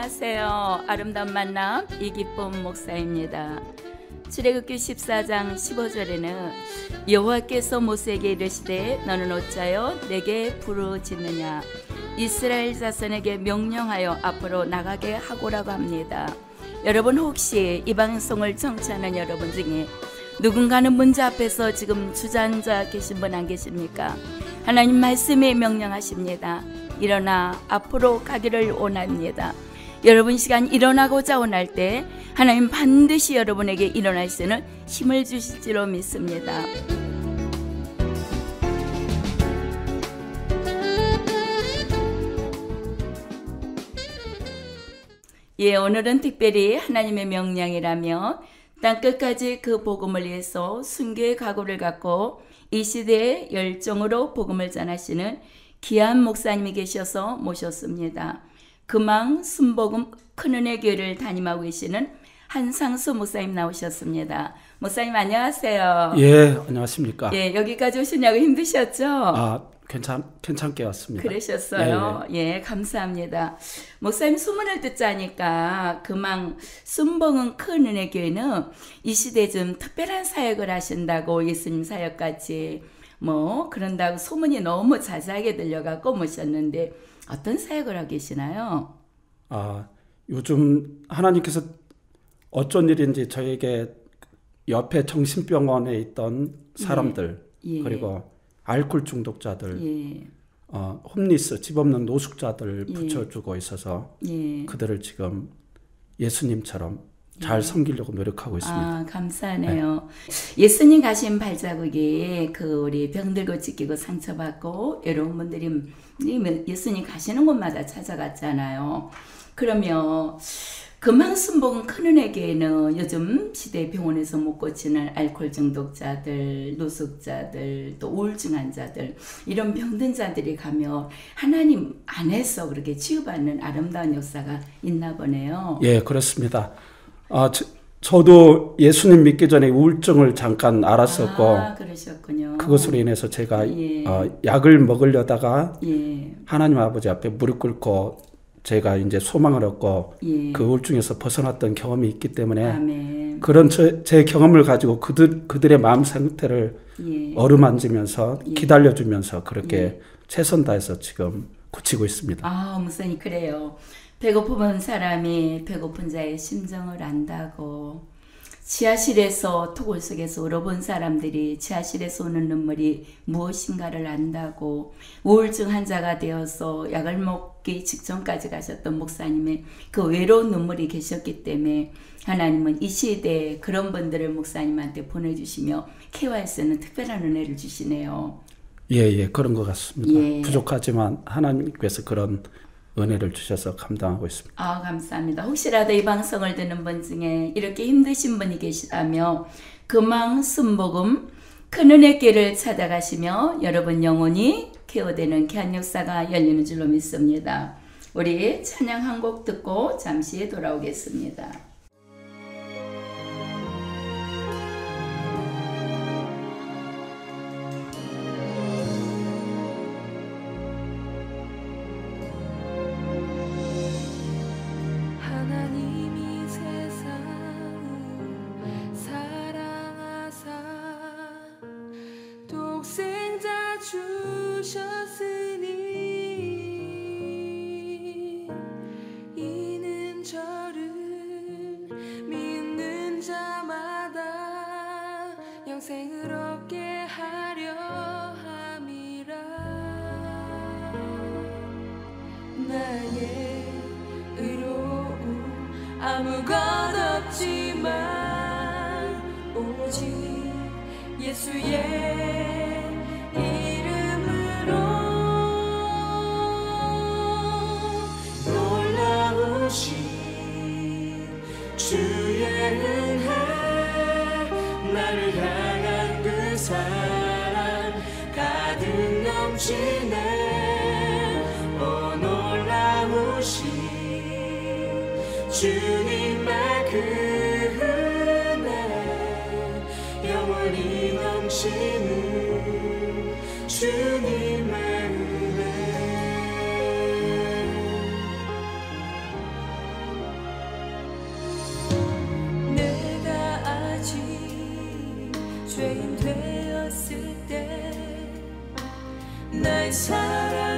안녕하세요. 아름다운 만남 이기쁨 목사입니다. 출애굽기 14장 15절에는 여호와께서 모세에게 이르시되 너는 어찌하여 내게 부르짖느냐 이스라엘 자손에게 명령하여 앞으로 나가게 하고라고 합니다. 여러분 혹시 이 방송을 청취하는 여러분 중에 누군가는 문제 앞에서 지금 주저앉아 계신 분 안 계십니까? 하나님 말씀이 명령하십니다. 일어나 앞으로 가기를 원합니다. 여러분 시간 일어나고자 원할 때 하나님 반드시 여러분에게 일어날 수 있는 힘을 주실 줄로 믿습니다. 오늘은 특별히 하나님의 명령이라며 땅끝까지 그 복음을 위해서 순교의 각오를 갖고 이 시대의 열정으로 복음을 전하시는 귀한 목사님이 계셔서 모셨습니다. 금왕 순복음 큰은혜 교회를 담임하고 계시는 한상수 목사님 나오셨습니다. 목사님 안녕하세요. 예, 안녕하십니까. 여기까지 오시냐고 힘드셨죠? 괜찮게 왔습니다. 그러셨어요? 예, 감사합니다. 목사님 소문을 듣자니까 금왕 순복음 큰은혜 교회는 이 시대에 좀 특별한 사역을 하신다고 예수님 사역같이 그런다고 소문이 너무 자세하게 들려갖고 모셨는데 어떤 사역을 하고 계시나요? 요즘 하나님께서 어쩐 일인지 저에게 옆에 정신병원에 있던 사람들 그리고 알코올 중독자들 홈리스 집 없는 노숙자들 붙여주고 있어서 그들을 지금 예수님처럼 잘 섬기려고 노력하고 있습니다. 감사하네요. 예수님 가신 발자국이 우리 병들고 찢기고 상처받고 외로운 분들이 예수님 가시는 곳마다 찾아갔잖아요. 그러면 금왕순복음 큰은혜 교회는 요즘 시대 병원에서 못 고치는 알코올 중독자들, 노숙자들, 또 우울증 환자들 이런 병든 자들이 가면 하나님 안에서 그렇게 치유받는 아름다운 역사가 있나 보네요. 예, 그렇습니다. 저도 예수님 믿기 전에 우울증을 잠깐 앓았었고 그러셨군요. 그것으로 인해서 제가 약을 먹으려다가 하나님 아버지 앞에 무릎 꿇고 제가 이제 소망을 얻고 그 우울증에서 벗어났던 경험이 있기 때문에 그런 제 경험을 가지고 그들의 마음 상태를 어루만지면서 기다려주면서 그렇게 최선 다해서 지금 고치고 있습니다. 목사님 그래요. 배고픈 사람이 배고픈 자의 심정을 안다고 지하실에서 토굴 속에서 울어본 사람들이 지하실에서 오는 눈물이 무엇인가를 안다고 우울증 환자가 되어서 약을 먹기 직전까지 가셨던 목사님의 그 외로운 눈물이 계셨기 때문에 하나님은 이 시대에 그런 분들을 목사님한테 보내주시며 케어할 수 있는 특별한 은혜를 주시네요. 예, 그런 것 같습니다. 부족하지만 하나님께서 그런 은혜를 주셔서 감당하고 있습니다. 감사합니다. 혹시라도 이 방송을 듣는 분 중에 이렇게 힘드신 분이 계시다면 금왕 순복음 큰은혜 교회를 찾아가시며 여러분 영혼이 케어되는 귀한 역사가 열리는 줄로 믿습니다. 우리 찬양 한 곡 듣고 잠시 돌아오겠습니다. 영생을 얻게 하려 함이라. 나의 의로움 아무것 없지만 오직 예수의 이름으로 놀라우신 주의 은혜 나를 향한 그 사랑 가득 넘치네. 오 놀라우신 주님의 그 은혜 영원히 넘치는 주님의 은혜. 날 사랑하셨으니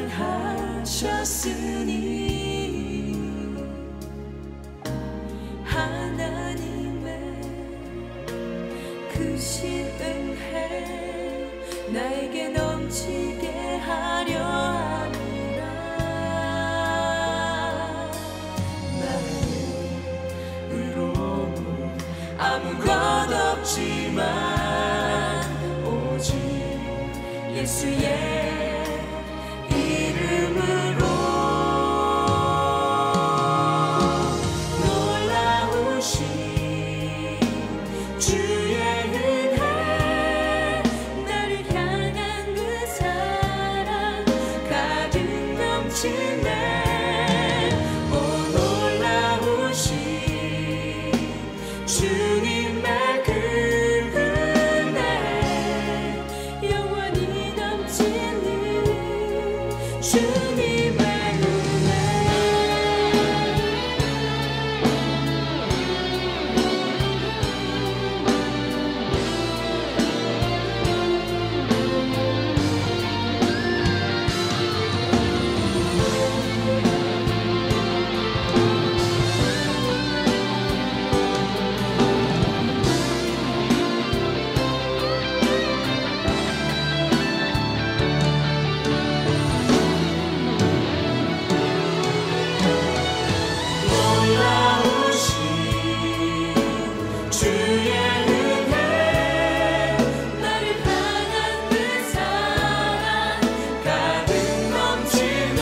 하나님의 크신 은혜 나에게 넘치게 하려 함이라. 나는 의로운 아무것 없지만 오직 예수의 이름으로 놀라우신 주의 은혜 나를 향한 그 사랑 가득 넘치네. 오 놀라우신 주님의 그 은혜 영원히 넘치는 주님의 은혜. 놀라우신 주의 은혜 나를 향한 그 사랑 가득 넘치네.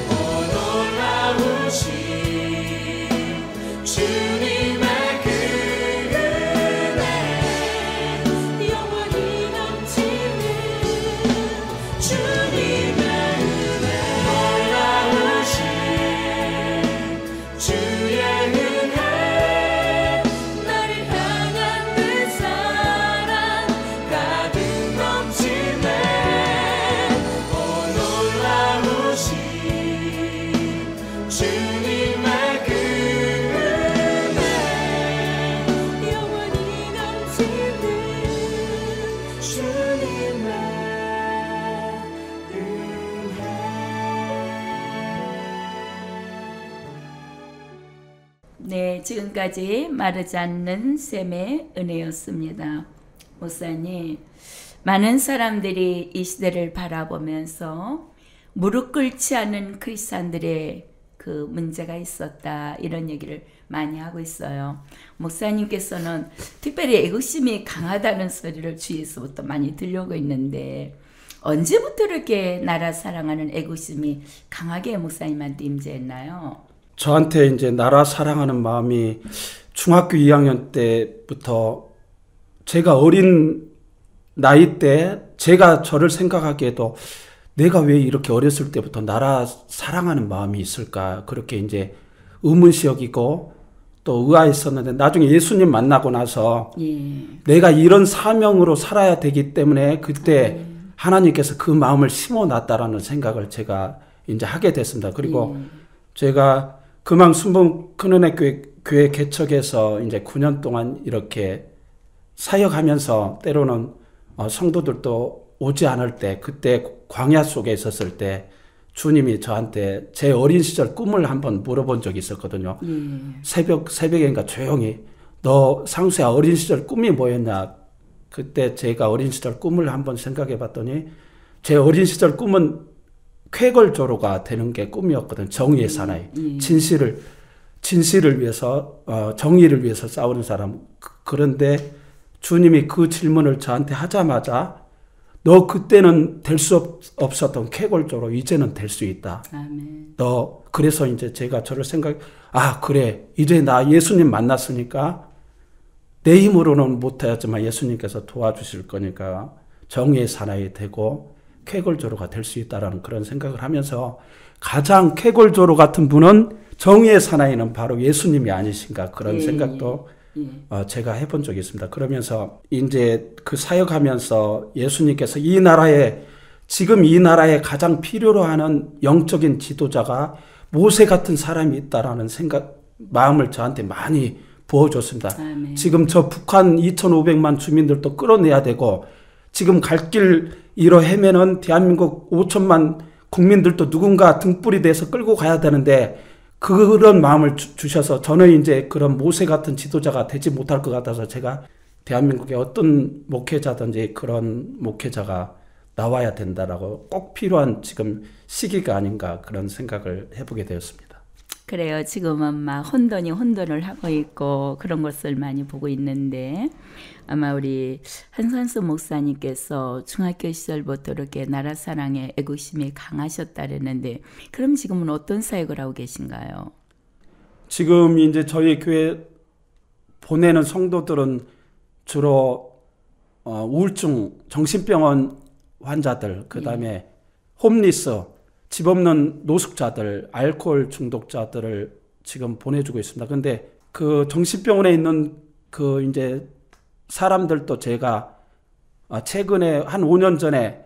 오 놀라우신 주님의 그 은혜 영원히 넘치는 주님의 은혜. 놀라우신 주의 은혜 나를 향한 그 사랑 가득 넘치네. 오 놀라우신 주님의 그 은혜 영원히 넘치는 주님의 은혜. 네, 지금까지 마르지 않는 셈의 은혜였습니다. 목사님, 많은 사람들이 이 시대를 바라보면서 무릎 꿇지 않는 크리스찬들의 그 문제가 있었다, 이런 얘기를 많이 하고 있어요. 목사님께서는 특별히 애국심이 강하다는 소리를 주위에서부터 많이 들려오고 있는데, 언제부터 이렇게 나라 사랑하는 애국심이 강하게 목사님한테 임재했나요? 저한테 이제 나라 사랑하는 마음이 중학교 2학년 때부터, 제가 어린 나이 때 제가 저를 생각하기에도 내가 왜 이렇게 어렸을 때부터 나라 사랑하는 마음이 있을까, 그렇게 이제 의문시 여기고 또 의아했었는데, 나중에 예수님 만나고 나서 내가 이런 사명으로 살아야 되기 때문에 그때 하나님께서 그 마음을 심어놨다라는 생각을 제가 이제 하게 됐습니다. 그리고 제가 금왕 순봉 큰은혜 교회 개척해서 이제 9년 동안 이렇게 사역하면서 때로는 성도들도 오지 않을 때, 그때 광야 속에 있었을 때 주님이 저한테 제 어린 시절 꿈을 한번 물어본 적이 있었거든요. 새벽인가 조용히, 너 상수야 어린 시절 꿈이 뭐였냐. 그때 제가 어린 시절 꿈을 한번 생각해 봤더니 제 어린 시절 꿈은 쾌걸조로가 되는 게 꿈이었거든. 정의의 사나이, 진실을 위해서, 정의를 위해서 싸우는 사람. 그런데 주님이 그 질문을 저한테 하자마자 너 그때는 될 수 없었던 쾌걸조로 이제는 될 수 있다. 아멘. 너 그래서 이제 제가 저를 그래, 이제 나 예수님 만났으니까 내 힘으로는 못하였지만 예수님께서 도와주실 거니까 정의의 사나이 되고 쾌걸조로가 될 수 있다라는 그런 생각을 하면서, 가장 쾌걸조로 같은 분은 정의의 사나이는 바로 예수님이 아니신가, 그런 생각도 제가 해본 적이 있습니다. 그러면서 이제 그 사역하면서 예수님께서 지금 이 나라에 가장 필요로 하는 영적인 지도자가 모세 같은 사람이 있다라는 마음을 저한테 많이 부어줬습니다. 아멘. 지금 저 북한 2,500만 주민들도 끌어내야 되고, 지금 갈 길 이로 헤매는 대한민국 5천만 국민들도 누군가 등불이 돼서 끌고 가야 되는데 그런 마음을 주셔서 저는 이제 그런 모세 같은 지도자가 되지 못할 것 같아서 제가 대한민국의 어떤 목회자든지 그런 목회자가 나와야 된다라고 꼭 필요한 지금 시기가 아닌가 그런 생각을 해보게 되었습니다. 그래요. 지금은 막 혼돈을 하고 있고 그런 것을 많이 보고 있는데 아마 우리 한산수 목사님께서 중학교 시절부터 이렇게 나라 사랑에 애국심이 강하셨다랬는데 그럼 지금은 어떤 사역을 하고 계신가요? 지금 이제 저희 교회 보내는 성도들은 주로 우울증, 정신병원 환자들, 그 다음에 홈리스, 집 없는 노숙자들, 알코올 중독자들을 지금 보내주고 있습니다. 근데 그 정신병원에 있는 그 이제 사람들도 제가 최근에 한 5년 전에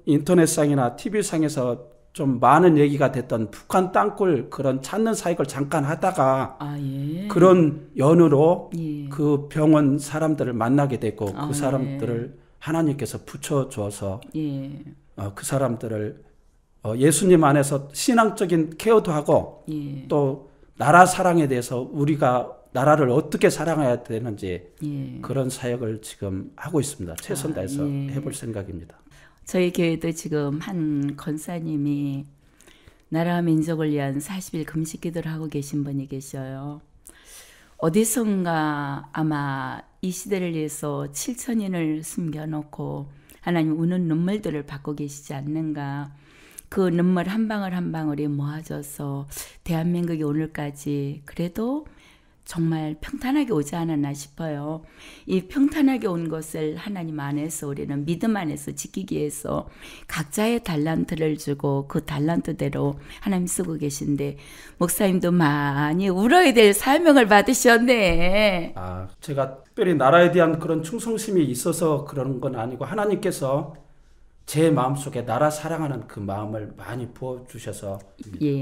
인터넷상이나 TV상에서 좀 많은 얘기가 됐던 북한 땅굴 그런 찾는 사역을 잠깐 하다가 그런 연으로 그 병원 사람들을 만나게 됐고 그 사람들을 하나님께서 붙여주어서 그 사람들을 예수님 안에서 신앙적인 케어도 하고 또 나라 사랑에 대해서 우리가 나라를 어떻게 사랑해야 되는지 그런 사역을 지금 하고 있습니다. 최선 다해서 해볼 생각입니다. 저희 교회도 지금 한 권사님이 나라와 민족을 위한 40일 금식 기도를 하고 계신 분이 계셔요. 어디선가 아마 이 시대를 위해서 7천인을 숨겨놓고 하나님 우는 눈물들을 받고 계시지 않는가. 그 눈물 한 방울 한 방울이 모아져서 대한민국이 오늘까지 그래도 정말 평탄하게 오지 않았나 싶어요. 이 평탄하게 온 것을 하나님 안에서 우리는 믿음 안에서 지키기 위해서 각자의 달란트를 주고 그 달란트대로 하나님 쓰고 계신데 목사님도 많이 울어야 될 사명을 받으셨네. 제가 특별히 나라에 대한 그런 충성심이 있어서 그런 건 아니고 하나님께서 제 마음속에 나라 사랑하는 그 마음을 많이 부어주셔서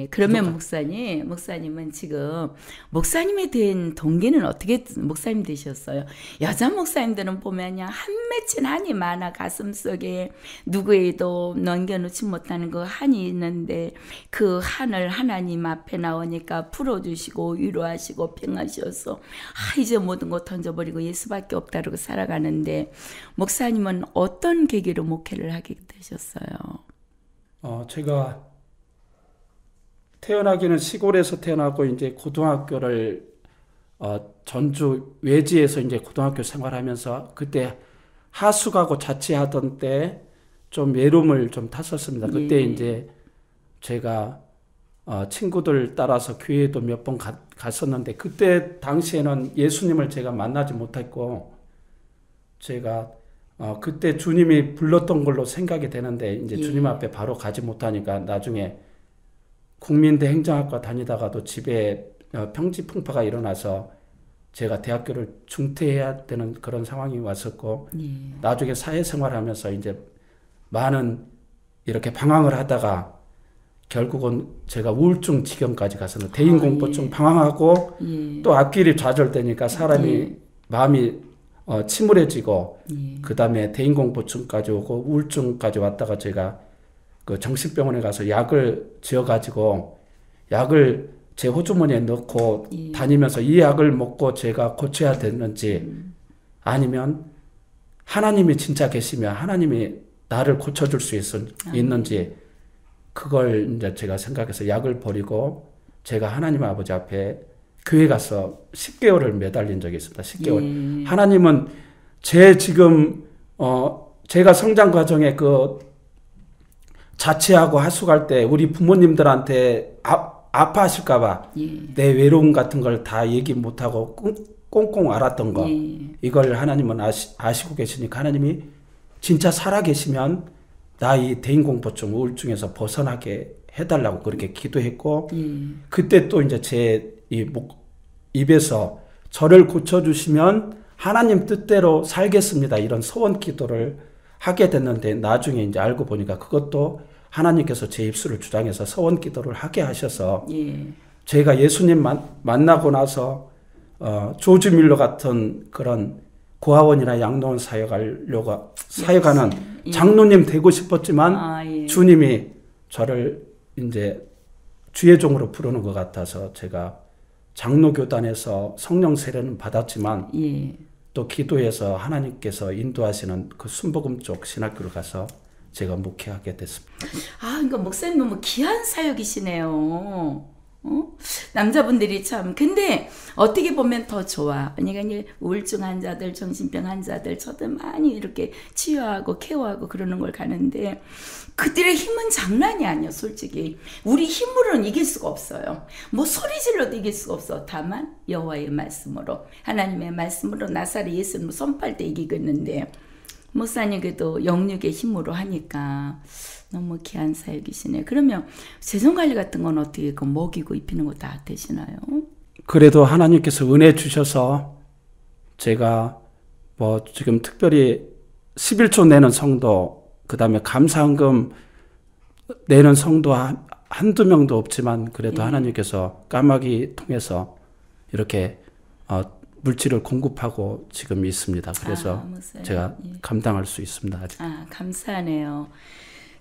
그러면 목사님은 지금 목사님에 대한 동기는 어떻게 목사님 되셨어요? 여자 목사님들은 보면 한 맺힌 한이 많아 가슴속에 누구에도 넘겨놓지 못하는 그 한이 있는데 그 한을 하나님 앞에 나오니까 풀어주시고 위로하시고 평하셔서 이제 모든 거 던져버리고 예수밖에 없다고 살아가는데 목사님은 어떤 계기로 목회를 하게 되셨어요? 제가 태어나기는 시골에서 태어나고 이제 고등학교를 전주 외지에서 이제 고등학교 생활하면서 그때 하숙하고 자취하던 때 좀 외로움을 좀 탔었습니다. 그때 이제 제가 친구들 따라서 교회도 몇 번 갔었는데 그때 당시에는 예수님을 제가 만나지 못했고 제가 그때 주님이 불렀던 걸로 생각이 되는데 이제 주님 앞에 바로 가지 못하니까 나중에 국민대 행정학과 다니다가도 집에 평지풍파가 일어나서 제가 대학교를 중퇴해야 되는 그런 상황이 왔었고 나중에 사회생활하면서 이제 많은 이렇게 방황을 하다가 결국은 제가 우울증 지경까지 가서는 대인공포증 방황하고 또 앞길이 좌절되니까 사람이 마음이 침울해지고 그 다음에 대인공포증까지 오고 우울증까지 왔다가 제가 그 정신병원에 가서 약을 지어가지고 약을 제 호주머니에 넣고 다니면서 이 약을 먹고 제가 고쳐야 되는지 아니면 하나님이 진짜 계시면 하나님이 나를 고쳐줄 수 있는지 그걸 이제 제가 생각해서 약을 버리고 제가 하나님 아버지 앞에 교회 가서 10개월을 매달린 적이 있습니다. 10개월. 하나님은 제 지금 제가 성장 과정에 그 자취하고 하숙할 때 우리 부모님들한테 아파하실까봐 내 외로움 같은 걸 다 얘기 못하고 꽁꽁 앓았던 거 이걸 하나님은 아시고 계시니까 하나님이 진짜 살아계시면 나 이 대인공포증 우울증에서 벗어나게 해달라고 그렇게 기도했고 그때 또 이제 제 입에서 저를 고쳐주시면 하나님 뜻대로 살겠습니다 이런 소원 기도를 하게 됐는데 나중에 이제 알고 보니까 그것도 하나님께서 제 입술을 주장해서 소원 기도를 하게 하셔서 제가 예수님 만나고 나서 조지 밀러 같은 그런 고아원이나 양로원 사역하는 장로님 되고 싶었지만 주님이 저를 이제 주의 종으로 부르는 것 같아서 제가 장로교단에서 성령 세례는 받았지만 또 기도해서 하나님께서 인도하시는 그 순복음 쪽 신학교를 가서 제가 목회하게 됐습니다. 그러니까 목사님 너무 귀한 사역이시네요. 남자분들이 참 근데 어떻게 보면 더 좋아. 그러니까 이제 우울증 환자들, 정신병 환자들 저도 많이 이렇게 치유하고 케어하고 그러는 걸 가는데 그들의 힘은 장난이 아니야. 솔직히 우리 힘으로는 이길 수가 없어요. 뭐 소리 질러도 이길 수가 없어. 다만 여호와의 말씀으로, 하나님의 말씀으로 나사렛 예수님 손팔 때 이기겠는데 목사님 그래도 영육의 힘으로 하니까 너무 귀한 사역이시네요. 그러면 재정관리 같은 건 어떻게 먹이고 입히는 거 다 되시나요? 그래도 하나님께서 은혜 주셔서 제가 뭐 지금 특별히 11조 내는 성도, 그 다음에 감사헌금 내는 성도 한두 명도 없지만 그래도 하나님께서 까마귀 통해서 이렇게 물질을 공급하고 지금 있습니다. 그래서 제가 감당할 수 있습니다. 아직. 감사하네요.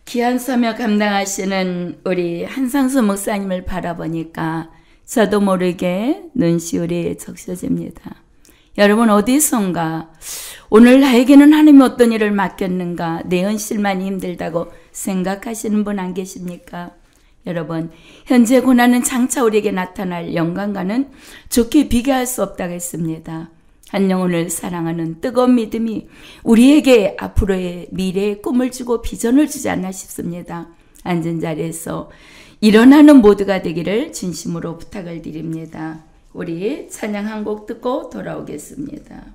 귀한 사명 감당하시는 우리 한상수 목사님을 바라보니까 저도 모르게 눈시울이 적셔집니다. 여러분 어디선가 오늘 나에게는 하나님이 어떤 일을 맡겼는가, 내 현실만이 힘들다고 생각하시는 분 안 계십니까? 여러분 현재 고난은 장차 우리에게 나타날 영광과는 좋게 비교할 수 없다고 했습니다. 한 영혼을 사랑하는 뜨거운 믿음이 우리에게 앞으로의 미래의 꿈을 주고 비전을 주지 않나 싶습니다. 앉은 자리에서 일어나는 모두가 되기를 진심으로 부탁을 드립니다. 우리 찬양 한 곡 듣고 돌아오겠습니다.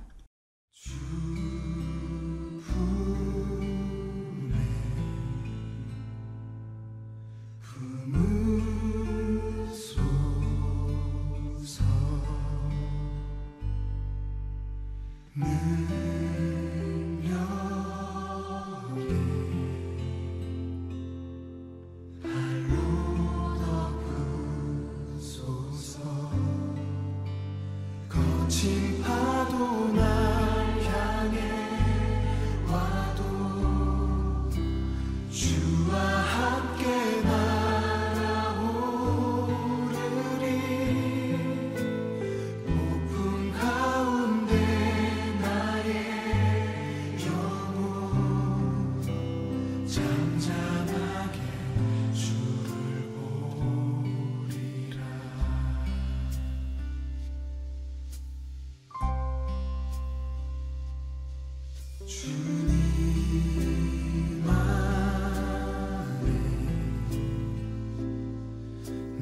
거친 파도 날 향해 와도 주와 함께 날아오르리. 폭풍 가운데 나의 영혼 잠잠하게 주를 보리라. 주님 안에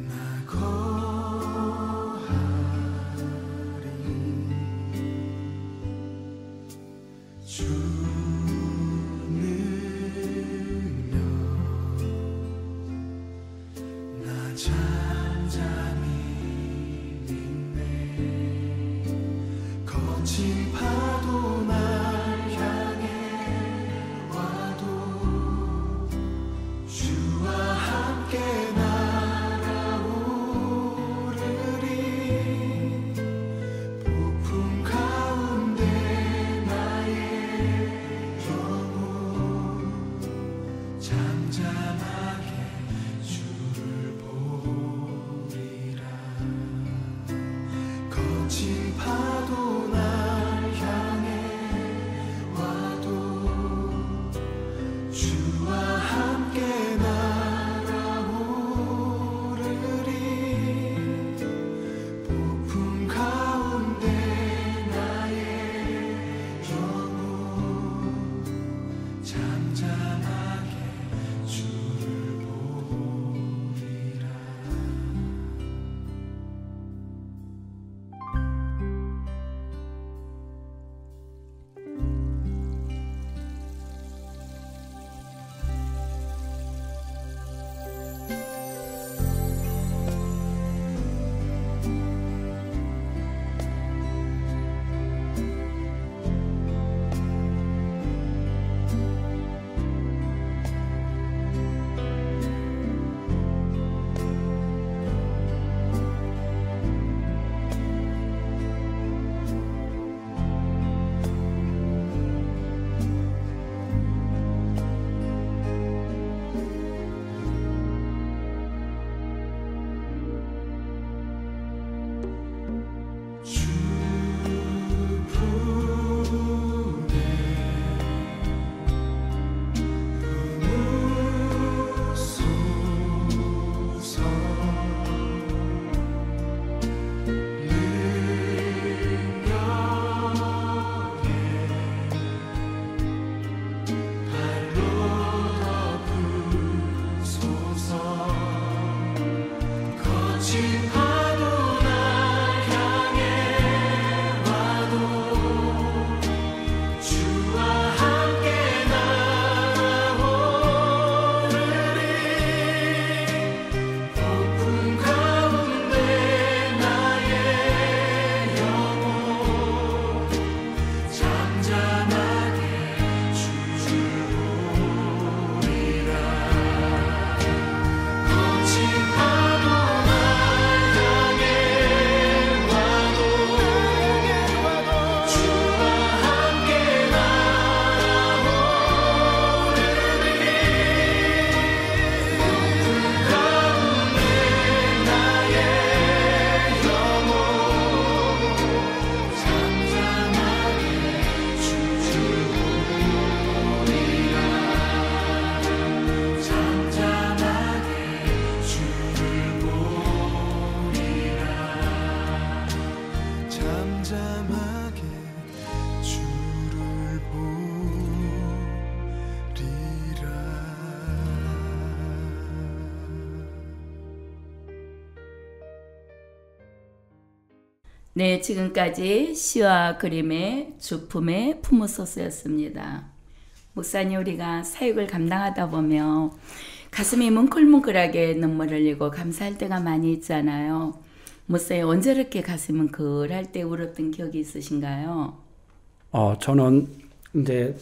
나 거하리. 주 능력 나 잠잠히 믿네. 거친 파도 날 향해 와도 주와 함께 날아오르리. 폭풍 가운데 나의 영혼 잠잠하게 주를 보리라. 거친 파도 날 향해 네, 지금까지 시와 그림의 주품의 품으소서였습니다. 목사님, 우리가 사역을 감당하다 보면 가슴이 뭉클뭉클하게 눈물을 흘리고 감사할 때가 많이 있잖아요. 목사님, 언제 이렇게 가슴이 뭉클할 때 울었던 기억이 있으신가요? 저는 이제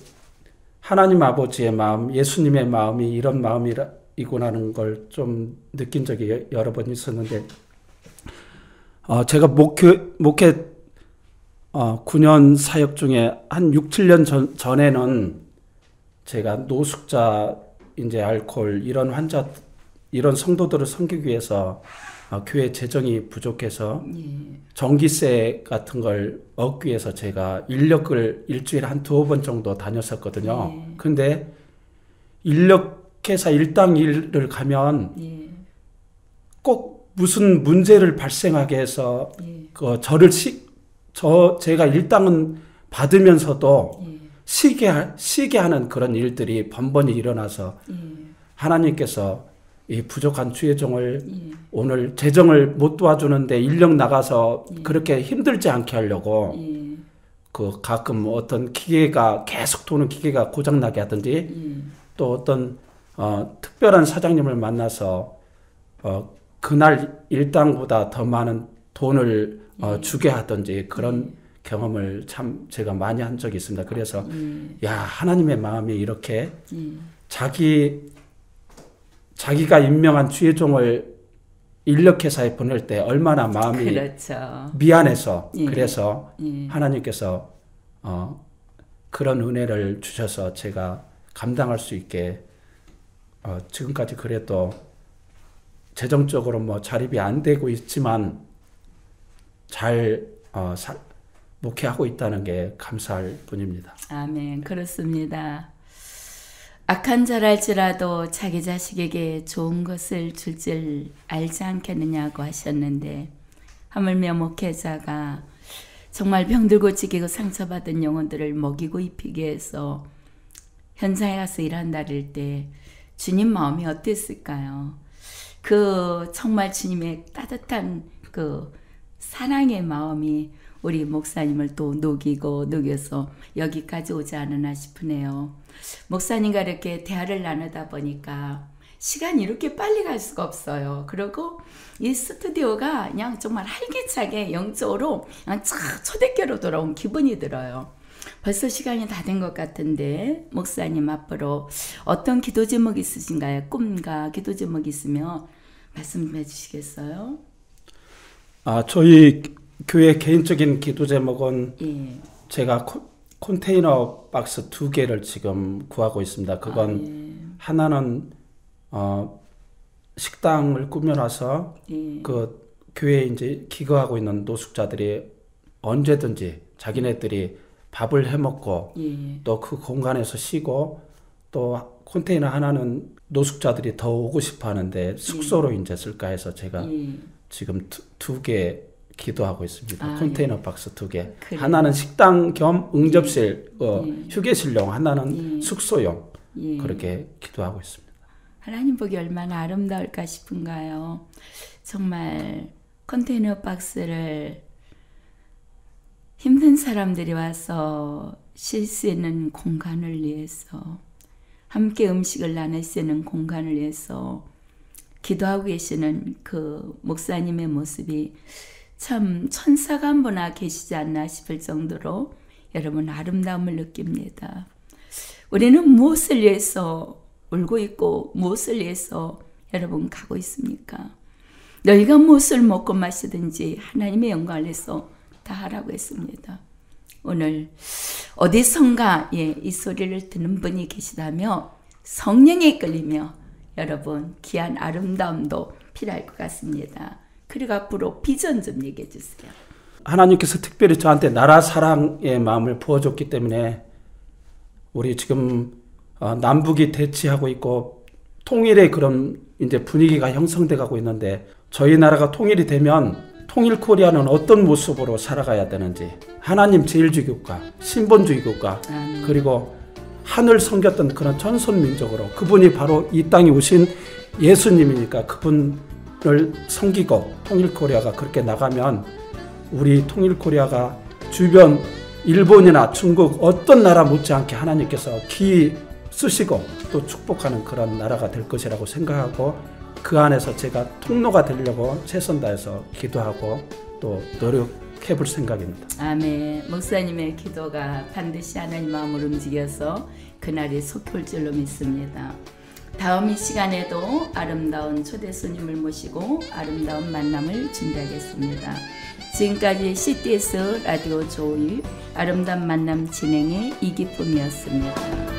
하나님 아버지의 마음, 예수님의 마음이 이런 마음이구나는 걸 좀 느낀 적이 여러 번 있었는데, 제가 목회 9년 사역 중에 한 6, 7년 전에는 제가 노숙자, 이제 알코올 이런 환자, 이런 성도들을 섬기기 위해서 교회 재정이 부족해서 전기세 같은 걸 얻기 위해서 제가 인력을 일주일에 한 2번 정도 다녔었거든요. 근데 인력회사 일당 일을 가면 꼭 무슨 문제를 발생하게 해서 제가 일당은 받으면서도 쉬게 하는 그런 일들이 번번이 일어나서 하나님께서 이 부족한 주의 종을 오늘 재정을 못 도와주는데 인력 나가서 그렇게 힘들지 않게 하려고 그 가끔 어떤 기계가 계속 도는 기계가 고장나게 하든지 또 어떤 특별한 사장님을 만나서 그날 일당보다 더 많은 돈을 주게 하든지 그런 경험을 참 제가 많이 한 적이 있습니다. 그래서 야, 하나님의 마음이 이렇게 자기가 임명한 주의 종을 인력회사에 보낼 때 얼마나 마음이 그렇죠. 미안해서 그래서 하나님께서 그런 은혜를 주셔서 제가 감당할 수 있게 지금까지 그래도 재정적으로 뭐 자립이 안 되고 있지만 잘 목회하고 있다는 게 감사할 뿐입니다. 아멘. 그렇습니다. 악한 자랄지라도 자기 자식에게 좋은 것을 줄 줄 알지 않겠느냐고 하셨는데, 하물며 목회자가 정말 병들고 찌개고 상처받은 영혼들을 먹이고 입히기 위해서 현장에 가서 일한다를 때 주님 마음이 어땠을까요? 그 정말 주님의 따뜻한 그 사랑의 마음이 우리 목사님을 또 녹여서 여기까지 오지 않으나 싶으네요. 목사님과 이렇게 대화를 나누다 보니까 시간이 이렇게 빨리 갈 수가 없어요. 그리고 이 스튜디오가 그냥 정말 활기차게 영적으로 그냥 초대교로 돌아온 기분이 들어요. 벌써 시간이 다 된 것 같은데 목사님 앞으로 어떤 기도 제목 있으신가요? 꿈과 기도 제목 있으면 말씀해 주시겠어요? 저희 교회 개인적인 기도 제목은 제가 컨테이너 박스 2개를 지금 구하고 있습니다. 그건 하나는 식당을 꾸며놔서 그 교회에 이제 기거하고 있는 노숙자들이 언제든지 자기네들이 밥을 해먹고 또 그 공간에서 쉬고, 또 컨테이너 하나는 노숙자들이 더 오고 싶어 하는데 숙소로 이제 쓸까 해서 제가 지금 2개 기도하고 있습니다. 컨테이너 박스 2개. 그래요. 하나는 식당 겸 응접실, 휴게실용, 하나는 숙소용. 그렇게 기도하고 있습니다. 하나님 보기 얼마나 아름다울까 싶은가요? 정말 컨테이너 박스를 힘든 사람들이 와서 쉴 수 있는 공간을 위해서, 함께 음식을 나눌 수 있는 공간을 위해서 기도하고 계시는 그 목사님의 모습이 참 천사가 한 분이나 계시지 않나 싶을 정도로 여러분 아름다움을 느낍니다. 우리는 무엇을 위해서 울고 있고 무엇을 위해서 여러분 가고 있습니까? 너희가 무엇을 먹고 마시든지 하나님의 영광을 위해서 다 하라고 했습니다. 오늘 어디선가 이 소리를 듣는 분이 계시다며 성령에 이끌리며 여러분 귀한 아름다움도 필요할 것 같습니다. 그리고 앞으로 비전 좀 얘기해 주세요. 하나님께서 특별히 저한테 나라 사랑의 마음을 부어줬기 때문에 우리 지금 남북이 대치하고 있고 통일의 그런 이제 분위기가 형성돼 가고 있는데, 저희 나라가 통일이 되면 통일 코리아는 어떤 모습으로 살아가야 되는지, 하나님 제일주의국가, 신본주의 국가, 그리고 하늘 섬겼던 그런 전선민족으로, 그분이 바로 이 땅에 오신 예수님이니까 그분을 섬기고 통일 코리아가 그렇게 나가면 우리 통일 코리아가 주변 일본이나 중국 어떤 나라 못지않게 하나님께서 귀히 쓰시고 또 축복하는 그런 나라가 될 것이라고 생각하고 그 안에서 제가 통로가 되려고 최선 다해서 기도하고 또 노력해 볼 생각입니다. 아멘. 목사님의 기도가 반드시 하나님 마음을 움직여서 그날이 속 올 줄로 믿습니다. 다음 이 시간에도 아름다운 초대 손님을 모시고 아름다운 만남을 준비하겠습니다. 지금까지 CTS 라디오 조이 아름다운 만남 진행의 이기쁨이었습니다.